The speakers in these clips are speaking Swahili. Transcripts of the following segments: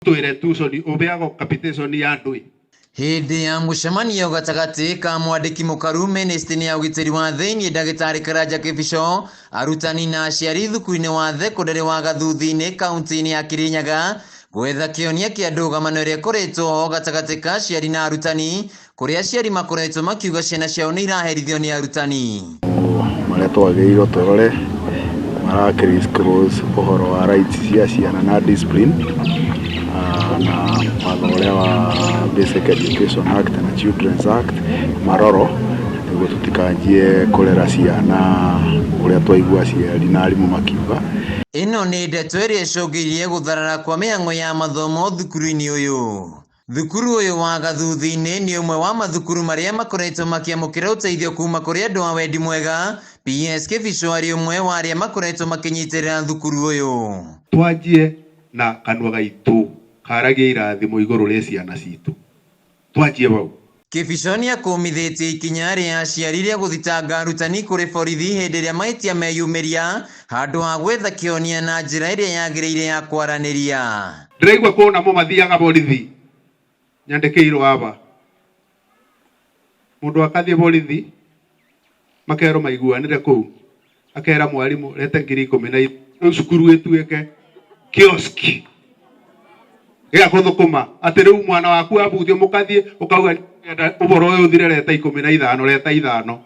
twire tuconi ubeago capitation ya ndui hindi ya mucemanio gatagati ka mwandiki mukaru ministry ya ugitiri wa thiini Ndagitari Karanja Kibisho arutani na aciari thukuru-ini wa thekondarĩ wa Gathuthi-inĩ kaunti-inĩ ya Kirinyaga gwetha kĩonia kĩa ndũgamano ĩrĩa ĩkoretwo ho gatagati ka aciari na arutani kũrĩa aciari makoretwo makiuga ciana ciao nĩ iraherithio nĩ arutani marĩa twagĩrĩirwo tũrore marakĩrĩscrolls ũhoro wa rights cia ciana na discipline na watho ũrĩa wa Basic Education Act na Children's Act maroro nĩguo tũtikanjie kũrera ciana ũrĩa twaigua aciari na arimũ makiuga. Ĩno nĩ ndeto ĩrĩa ĩcũngĩrĩirie gũtharara kwa mĩhang'o ya mathomo thukuru-inĩ ũyũ. Thukuru ũyũ wa Gathuthi-inĩ nĩ ũmwe wa mathukuru marĩa makoretwo makĩamũkĩra ũteithio kuma kũrĩ andũ a wendi mwega. PS Kibisho arĩ ũmwe wa arĩa makoretwo makĩnyitĩrĩra thukuru ũyũ. Twanjie na kanua gaitũ karagia irathimo igũrũ rĩa ciana citũ. Twanjie bau. Kibisho nĩ akũmithĩtie ikinya rĩa aciari rĩa gũthitanga arutani kũrĩ borithi hĩndĩ ĩrĩa mahĩtia meyumĩria handũ ha gwetha kĩonia na njĩra ĩrĩa yagĩrĩire ya kwaranĩria. Ndĩraigua kũna mo mathiaga borithi nyandĩkĩirwo aba mũndũ akathiĩ borithi makerwo maiguanĩre kũu akera mwarimũ rete 10,000 rĩu cukuru ĩtuĩke kioski gĩa gũthũkũma atĩ rĩu mwana waku abuthio mũkathiĩ ũkauga ũboro ũyũ ũthire reta 15 reta 5.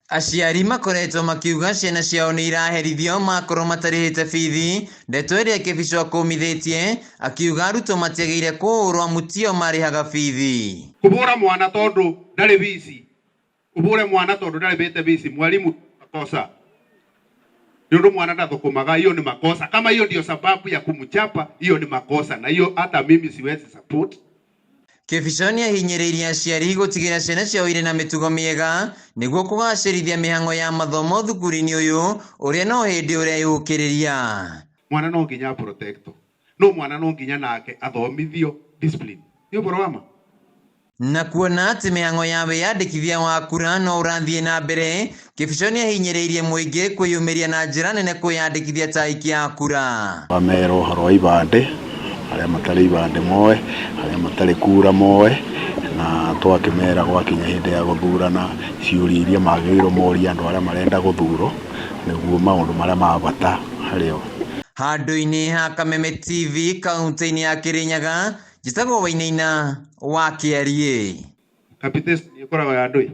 Aciari makoretwo makiuga ciana ciao nĩ iraherithio makorwo matarĩhĩte bithi. Ndeto ĩrĩa Kibisho akũmithĩtie akiuga arutwo matiagĩrĩire kũhũrwo mutio marĩhaga bithi. Kũbũra mwana tondũ ndarĩ bici, ũbũre mwana tondũ ndarĩ bĩte bici, mwalimu makosa. Ndio mwana ndathũkũmaga, hiyo ni makosa. Kama hiyo ndio sababu ya kumchapa, hiyo ni makosa na hiyo hata mimi siwezi support. Kibisho nĩ ahinyĩrĩirie aciari gũtigĩra ciana ciao irĩ na mĩtugo mĩega nĩguo kũgacĩrithia mĩhang'o ya mathomo thukuru-inĩ ũyũ ũrĩa no hĩndĩ ũrĩa yũkĩrĩria. Mwana no nginya protecto, no mwana no nginya nake athomithio discipline. Nĩ ũboro wa ma. Na kuona atĩ mĩhang'o ya wĩyandĩkithia wa kura no ũrathiĩ na mbere, Kibisho nĩ ahinyĩrĩirie mũingĩ kwĩyumĩria na njĩra nene kwĩyandĩkithia ta aikia a kura. Wamero ũhoro wa ibandĩ arĩa matarĩ ibandĩ moe, arĩa matarĩ kura moe, na twakĩmera gwakinya hĩndĩ ya gũthurana ciũria iria magĩrĩirwo moria andũ arĩa marenda gũthurwo nĩguo maũndũ marĩa ma bata harĩo. Handũ-inĩ ha Kameme TV kaunti-inĩ ya Kirinyaga, njĩtagwo Wainaina wa Kĩarie. Capitation ĩkoragwo ya ndũi.